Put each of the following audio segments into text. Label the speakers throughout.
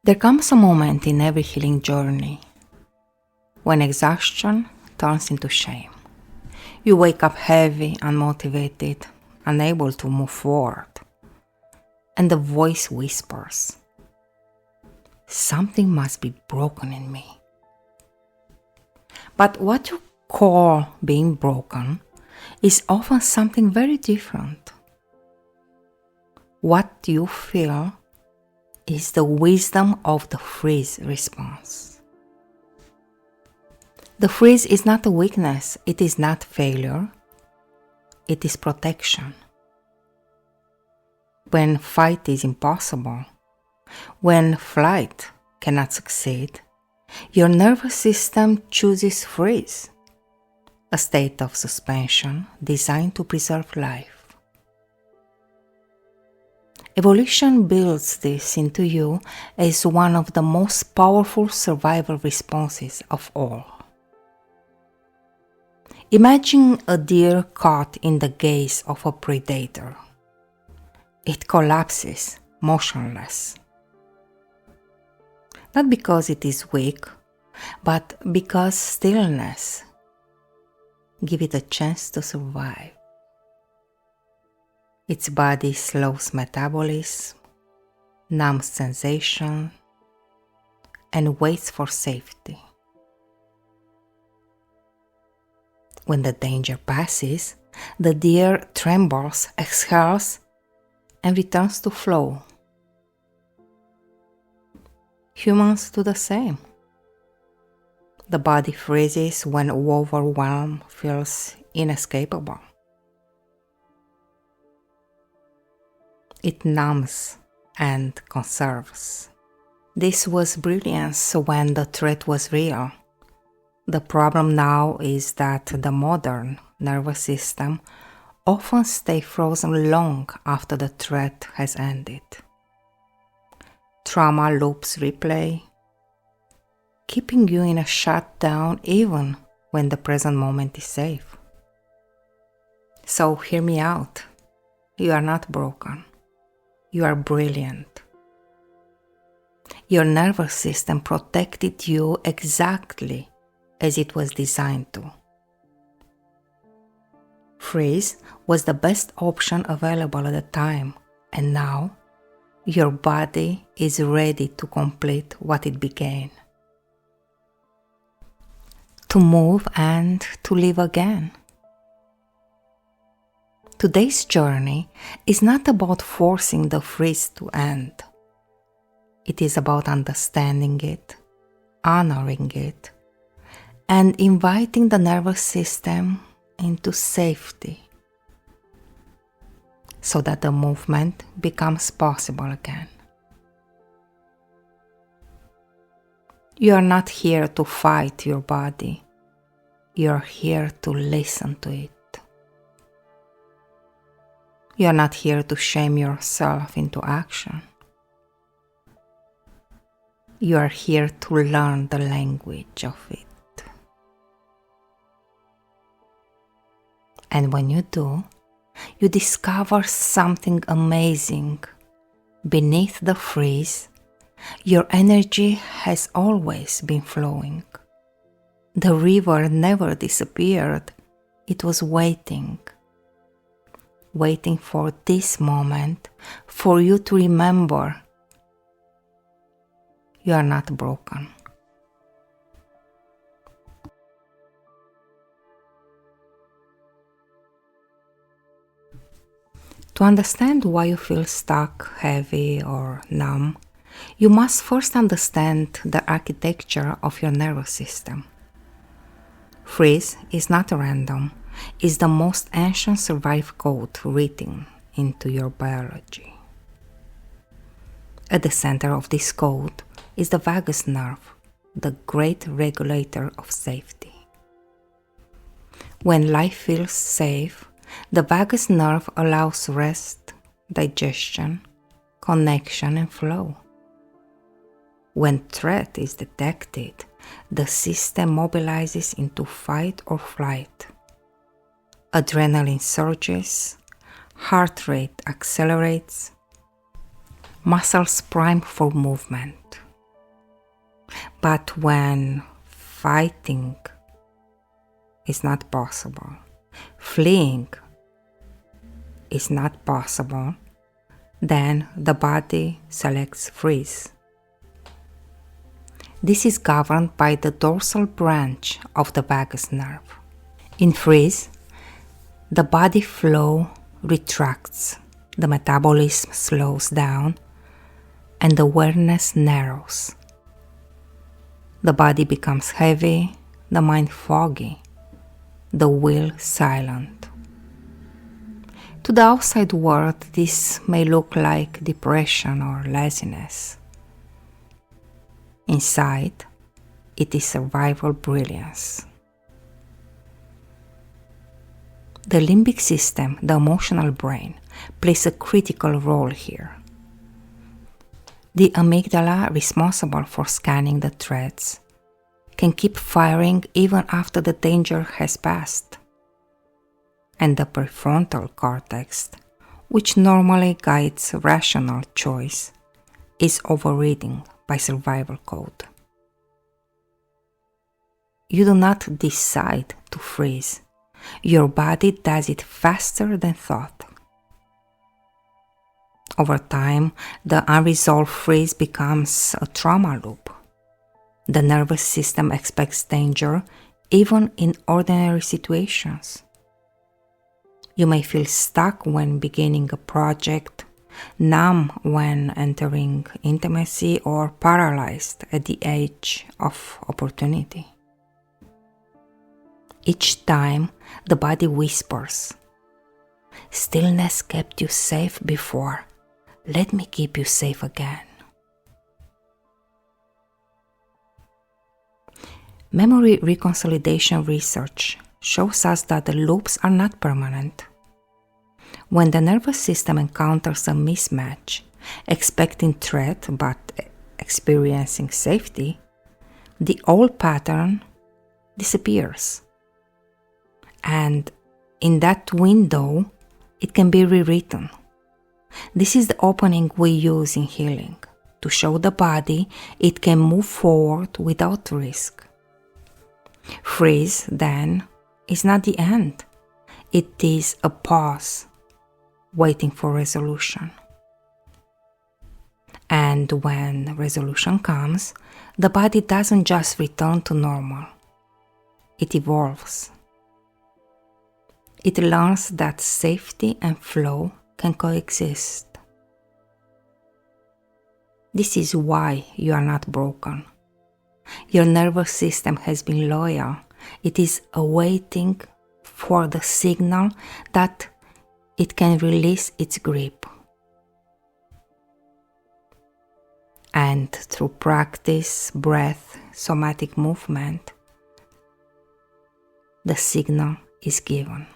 Speaker 1: There comes a moment in every healing journey when exhaustion turns into shame. You wake up heavy, unmotivated, unable to move forward, and the voice whispers, "Something must be broken in me." But what you call being broken is often something very different. What you feel is the wisdom of the freeze response. The freeze is not a weakness, it is not failure, it is protection. When fight is impossible, when flight cannot succeed, your nervous system chooses freeze, a state of suspension designed to preserve life. Evolution builds this into you as one of the most powerful survival responses of all. Imagine a deer caught in the gaze of a predator. It collapses, motionless. Not because it is weak, but because stillness gives it a chance to survive. Its body slows metabolism, numbs sensation, and waits for safety. When the danger passes, the deer trembles, exhales, and returns to flow. Humans do the same. The body freezes when overwhelm feels inescapable. It numbs and conserves. This was brilliance when the threat was real. The problem now is that the modern nervous system often stays frozen long after the threat has ended. Trauma loops replay, keeping you in a shutdown even when the present moment is safe. So hear me out. You are not broken. You are brilliant. Your nervous system protected you exactly as it was designed to. Freeze was the best option available at the time, and now your body is ready to complete what it began. To move and to live again. Today's journey is not about forcing the freeze to end. It is about understanding it, honoring it, and inviting the nervous system into safety so that the movement becomes possible again. You are not here to fight your body. You are here to listen to it. You are not here to shame yourself into action. You are here to learn the language of it. And when you do, you discover something amazing. Beneath the freeze, your energy has always been flowing. The river never disappeared. It was waiting for this moment, for you to remember you are not broken. To understand why you feel stuck, heavy, or numb, you must first understand the architecture of your nervous system. Freeze is not random. Is the most ancient survival code written into your biology. At the center of this code is the vagus nerve, the great regulator of safety. When life feels safe, the vagus nerve allows rest, digestion, connection, and flow. When threat is detected, the system mobilizes into fight or flight. Adrenaline surges, heart rate accelerates, muscles prime for movement. But when fighting is not possible, fleeing is not possible, then the body selects freeze. This is governed by the dorsal branch of the vagus nerve. In freeze, the body flow retracts, the metabolism slows down, and the awareness narrows. The body becomes heavy, the mind foggy, the will silent. To the outside world, this may look like depression or laziness. Inside, it is survival brilliance. The limbic system, the emotional brain, plays a critical role here. The amygdala, responsible for scanning the threats, can keep firing even after the danger has passed. And the prefrontal cortex, which normally guides rational choice, is overridden by survival code. You do not decide to freeze. Your body does it faster than thought. Over time, the unresolved freeze becomes a trauma loop. The nervous system expects danger even in ordinary situations. You may feel stuck when beginning a project, numb when entering intimacy, or paralyzed at the edge of opportunity. Each time, the body whispers, "Stillness kept you safe before. Let me keep you safe again." Memory reconsolidation research shows us that the loops are not permanent. When the nervous system encounters a mismatch, expecting threat but experiencing safety, the old pattern disappears. And in that window, it can be rewritten. This is the opening we use in healing, to show the body it can move forward without risk. Freeze, then, is not the end. It is a pause, waiting for resolution. And when resolution comes, the body doesn't just return to normal. It evolves. It learns that safety and flow can coexist. This is why you are not broken. Your nervous system has been loyal. It is awaiting for the signal that it can release its grip. And through practice, breath, somatic movement, the signal is given.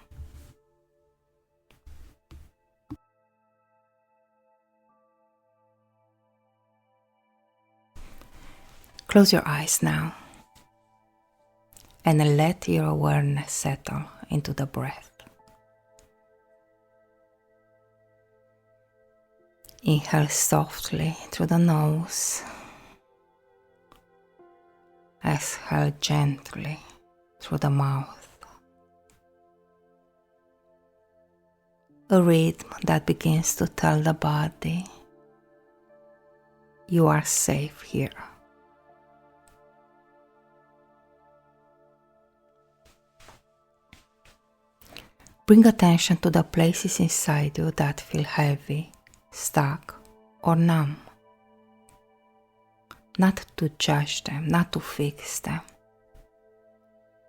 Speaker 1: Close your eyes now and let your awareness settle into the breath. Inhale softly through the nose. Exhale gently through the mouth. A rhythm that begins to tell the body, you are safe here. Bring attention to the places inside you that feel heavy, stuck, or numb. Not to judge them, not to fix them,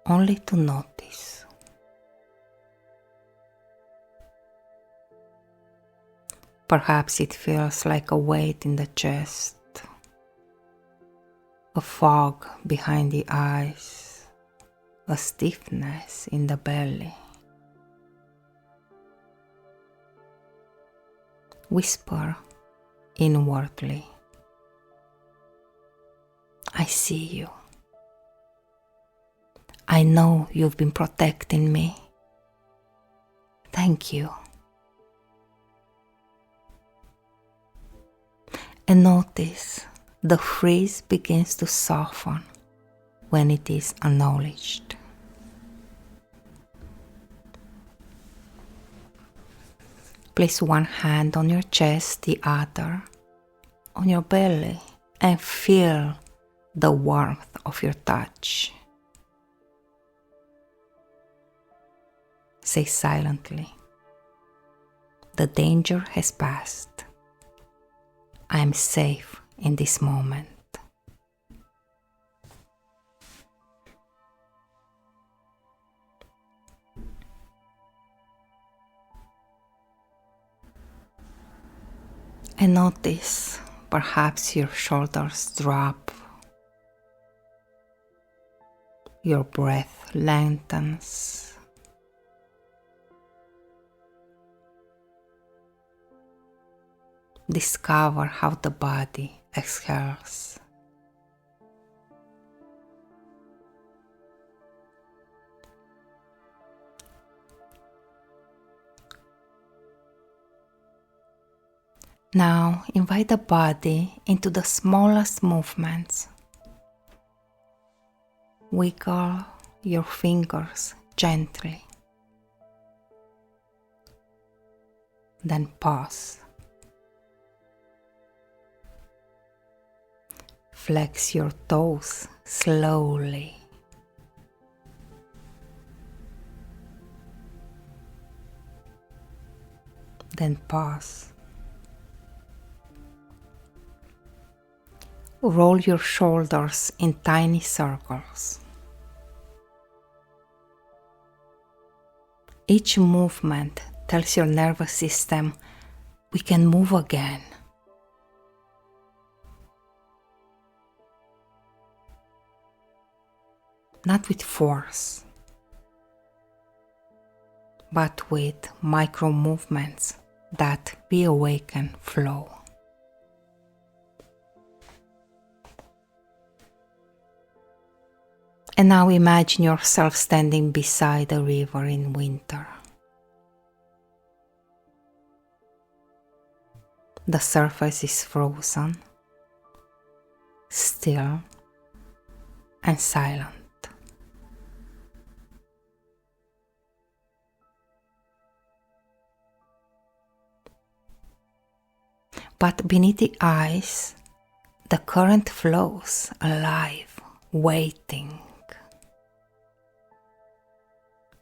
Speaker 1: only to notice. Perhaps it feels like a weight in the chest, a fog behind the eyes, a stiffness in the belly. Whisper inwardly, I see you. I know you've been protecting me. Thank you. And notice the freeze begins to soften when it is acknowledged. Place one hand on your chest, the other on your belly, and feel the warmth of your touch. Say silently, "The danger has passed. I am safe in this moment." And notice perhaps your shoulders drop, your breath lengthens. Discover how the body exhales. Now invite the body into the smallest movements. Wiggle your fingers gently. Then pause. Flex your toes slowly. Then pause. Roll your shoulders in tiny circles. Each movement tells your nervous system, "We can move again." Not with force, but with micro movements that reawaken flow. And now imagine yourself standing beside a river in winter. The surface is frozen, still, and silent. But beneath the ice, the current flows, alive, waiting.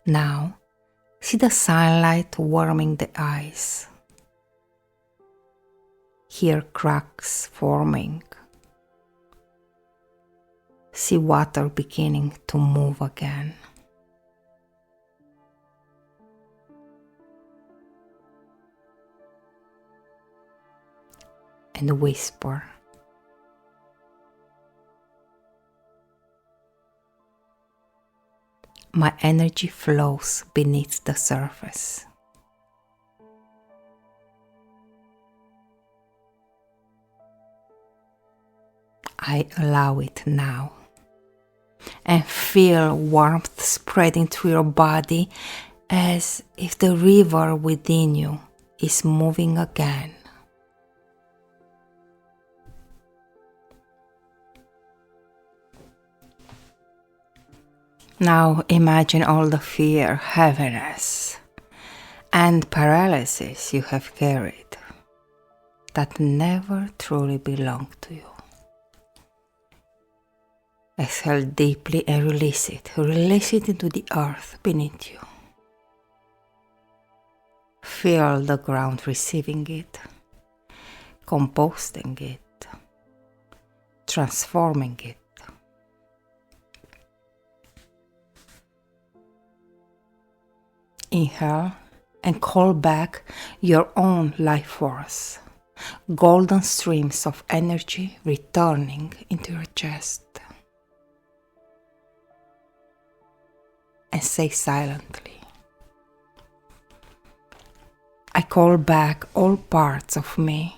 Speaker 1: Now, see the sunlight warming the ice. Hear cracks forming. See water beginning to move again. And whisper, "My energy flows beneath the surface." I allow it now. And feel warmth spreading through your body as if the river within you is moving again. Now imagine all the fear, heaviness, and paralysis you have carried that never truly belonged to you. Exhale deeply and release it. Release it into the earth beneath you. Feel the ground receiving it, composting it, transforming it. Inhale and call back your own life force. Golden streams of energy returning into your chest. And say silently, "I call back all parts of me.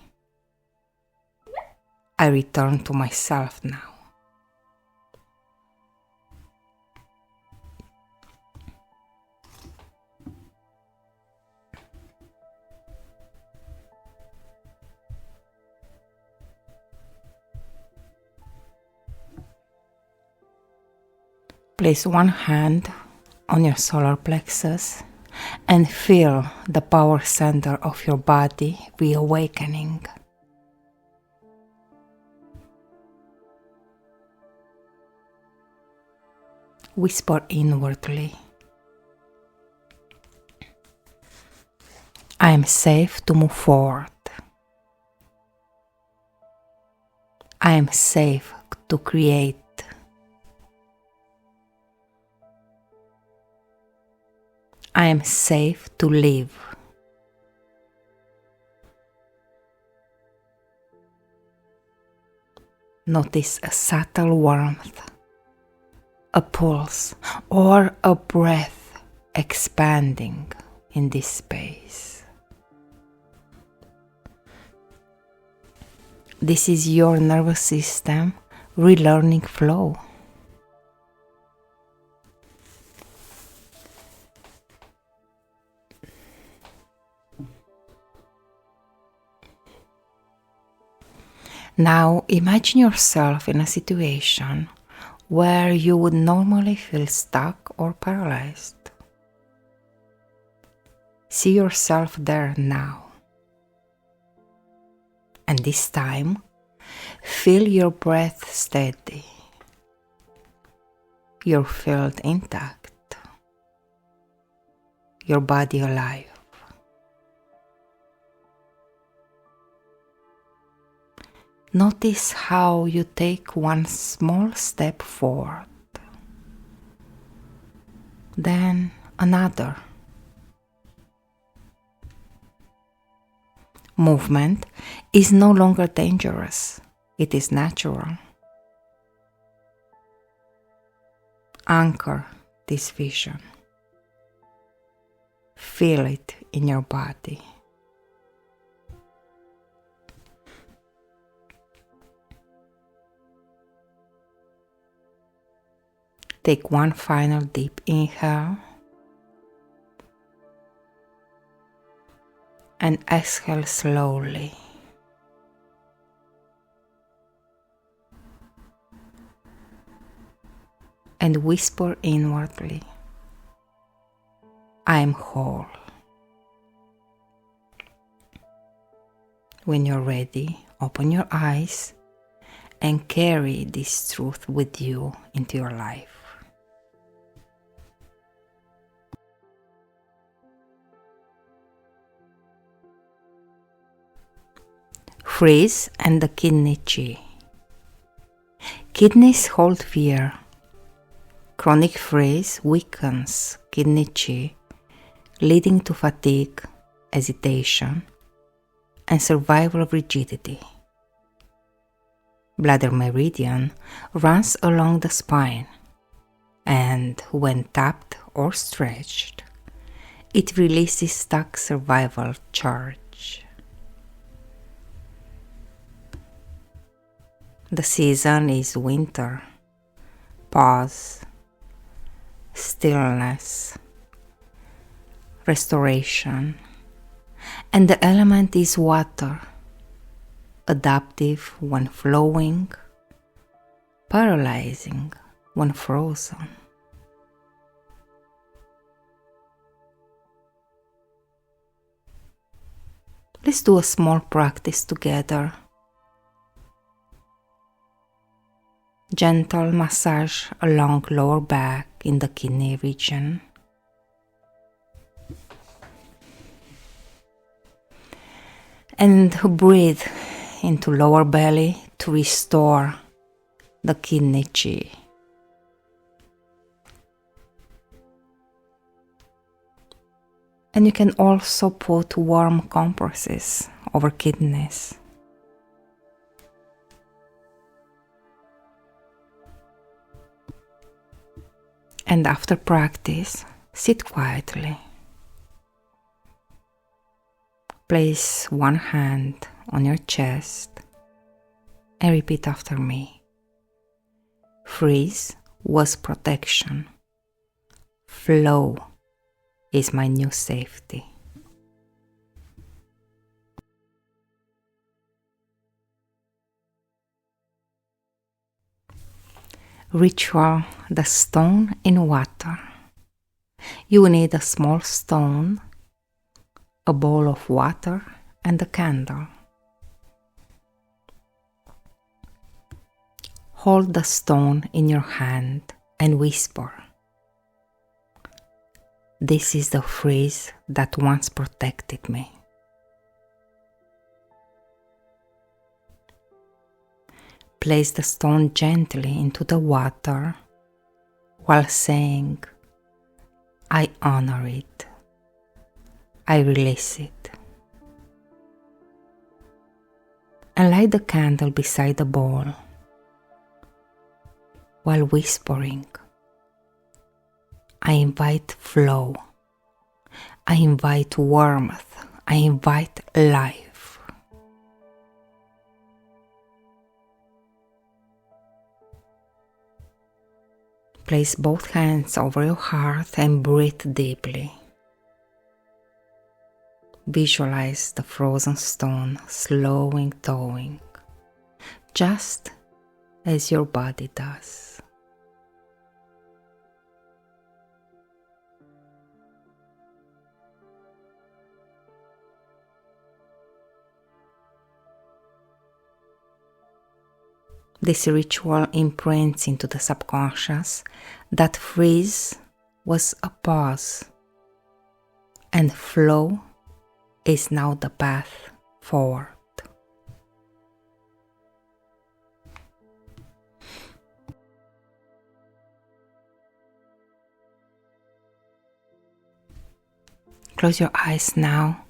Speaker 1: I return to myself now." Place one hand on your solar plexus and feel the power center of your body reawakening. Whisper inwardly, I am safe to move forward. I am safe to create. I am safe to live. Notice a subtle warmth, a pulse, or a breath expanding in this space. This is your nervous system relearning flow. Now imagine yourself in a situation where you would normally feel stuck or paralyzed. See yourself there now. And this time, feel your breath steady, your field intact, your body alive. Notice how you take one small step forward, then another. Movement is no longer dangerous, it is natural. Anchor this vision. Feel it in your body. Take one final deep inhale and exhale slowly. And whisper inwardly, I am whole. When you're ready, open your eyes and carry this truth with you into your life. Freeze and the kidney chi. Kidneys hold fear. Chronic freeze weakens kidney chi, leading to fatigue, hesitation, and survival rigidity. Bladder meridian runs along the spine, and when tapped or stretched, it releases stuck survival charge. The season is winter. Pause, stillness, restoration, and the element is water, adaptive when flowing, paralyzing when frozen. Let's do a small practice together. Gentle massage along lower back in the kidney region. And breathe into lower belly to restore the kidney chi. And you can also put warm compresses over kidneys. And after practice, sit quietly. Place one hand on your chest and repeat after me. Freeze was protection. Flow is my new safety. Ritual the stone in water. You need a small stone, a bowl of water, and a candle. Hold the stone in your hand and whisper, "This is the freeze that once protected me." Place the stone gently into the water while saying, "I honor it. I release it." And light the candle beside the bowl while whispering, "I invite flow. I invite warmth. I invite life." Place both hands over your heart and breathe deeply. Visualize the frozen stone slowing, thawing, just as your body does. This ritual imprints into the subconscious that freeze was a pause, and flow is now the path forward. Close your eyes now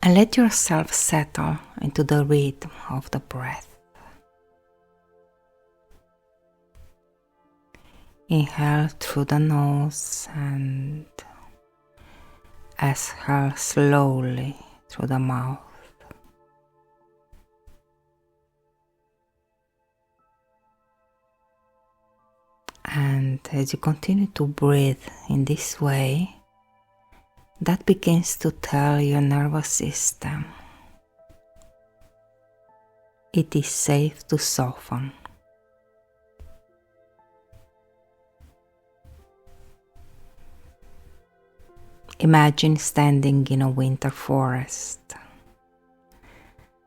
Speaker 1: and let yourself settle into the rhythm of the breath. Inhale through the nose and exhale slowly through the mouth. And as you continue to breathe in this way, that begins to tell your nervous system it is safe to soften. Imagine standing in a winter forest.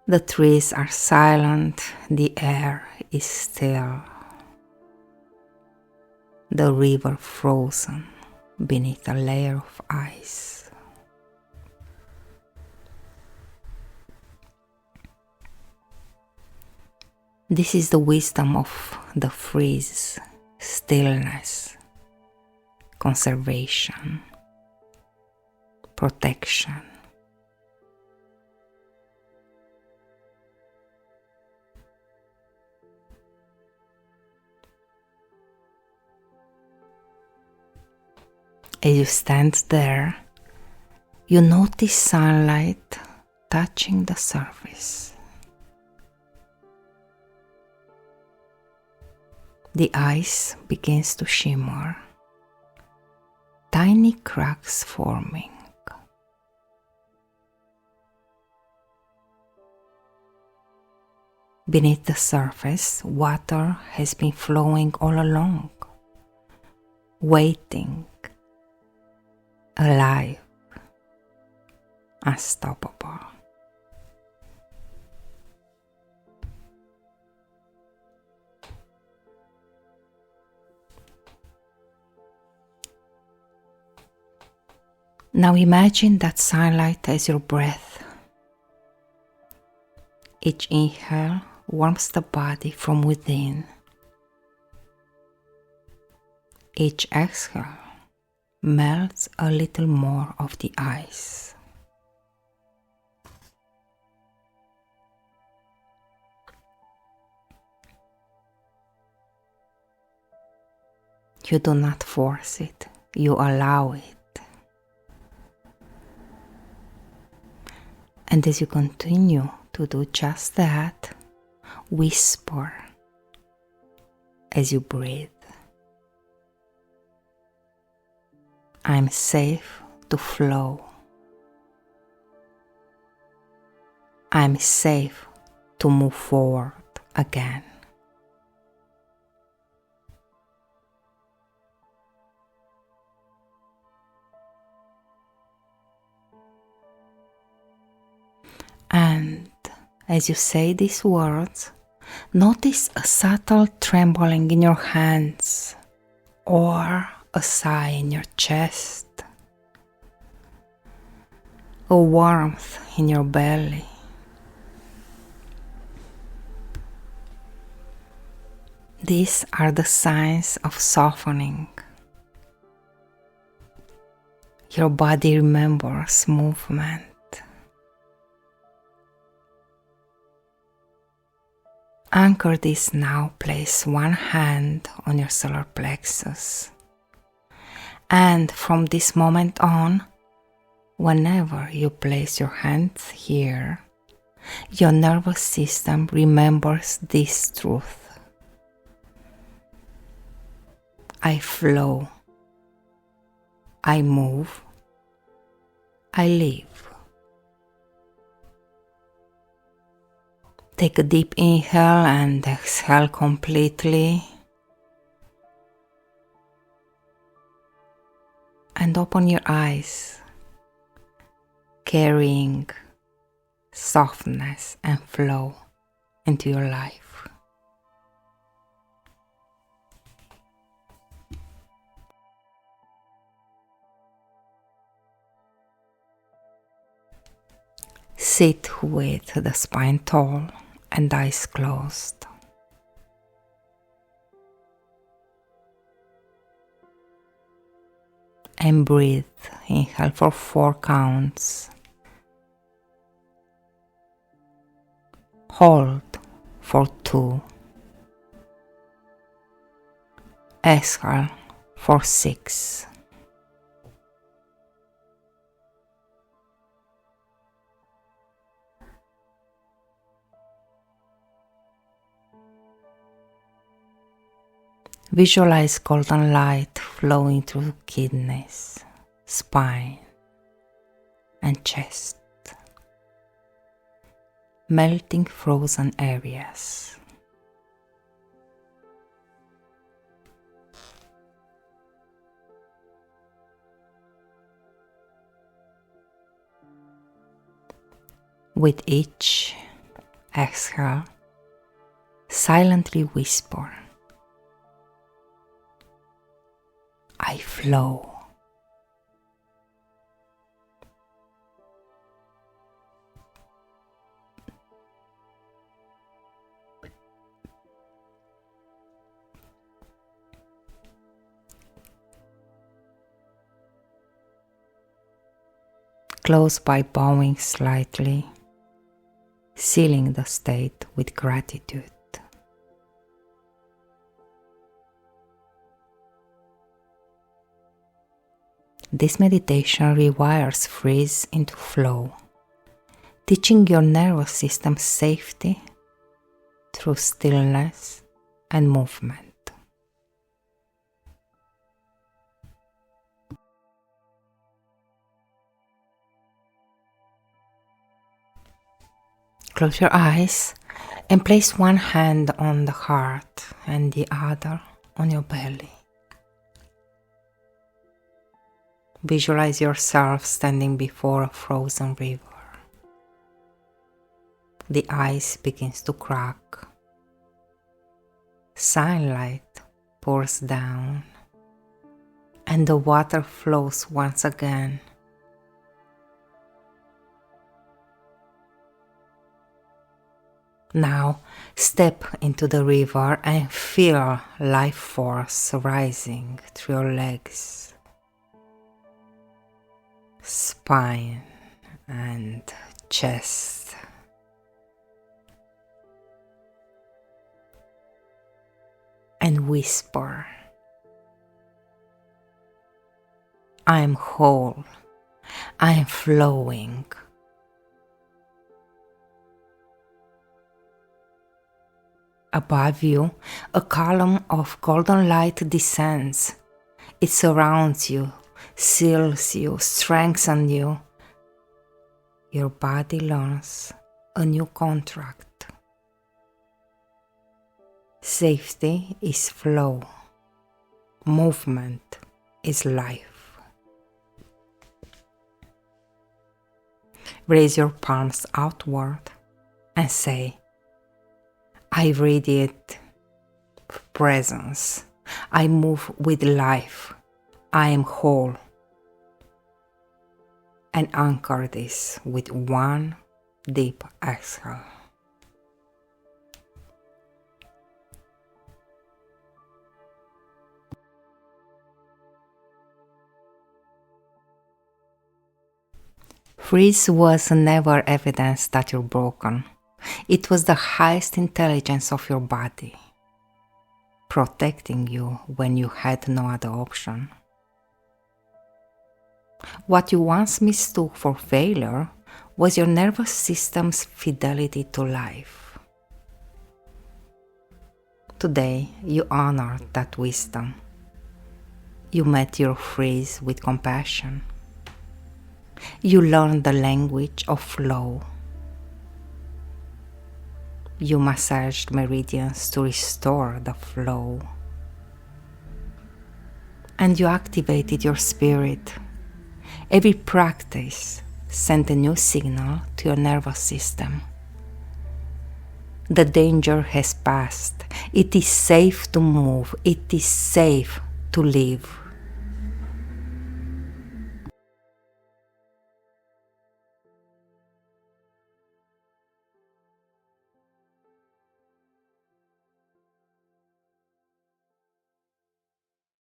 Speaker 1: The trees are silent, the air is still. The river frozen beneath a layer of ice. This is the wisdom of the freeze, stillness, conservation, protection. As you stand there, you notice sunlight touching the surface. The ice begins to shimmer, tiny cracks forming. Beneath the surface, water has been flowing all along, waiting, alive, unstoppable. Now imagine that sunlight as your breath. Each inhale warms the body from within. Each exhale melts a little more of the ice. You do not force it, you allow it. And as you continue to do just that, whisper as you breathe, "I'm safe to flow. I'm safe to move forward again." And as you say these words, notice a subtle trembling in your hands or a sigh in your chest, a warmth in your belly. These are the signs of softening. Your body remembers movement. Anchor this now. Place one hand on your solar plexus. And from this moment on, whenever you place your hands here, your nervous system remembers this truth. I flow. I move. I live. Take a deep inhale and exhale completely. And open your eyes, carrying softness and flow into your life. Sit with the spine tall and eyes closed. And breathe. Inhale for 4 counts. Hold for 2. Exhale for 6. Visualize golden light flowing through kidneys, spine, and chest, melting frozen areas. With each exhale, silently whisper, I flow. Close by bowing slightly, sealing the state with gratitude. This meditation rewires freeze into flow, teaching your nervous system safety through stillness and movement. Close your eyes and place one hand on the heart and the other on your belly. Visualize yourself standing before a frozen river. The ice begins to crack. Sunlight pours down, and the water flows once again. Now step into the river and feel life force rising through your legs, spine, and chest. And whisper, I am whole, I am flowing. Above you, a column of golden light descends. It surrounds you, seals you, strengthens you. Your body learns a new contract. Safety is flow. Movement is life. Raise your palms outward and say, I radiate presence. I move with life. I am whole. And anchor this with one deep exhale. Freeze was never evidence that you're broken. It was the highest intelligence of your body, protecting you when you had no other option. What you once mistook for failure was your nervous system's fidelity to life. Today, you honored that wisdom. You met your freeze with compassion. You learned the language of flow. You massaged meridians to restore the flow. And you activated your spirit. Every practice sent a new signal to your nervous system. The danger has passed. It is safe to move. It is safe to live.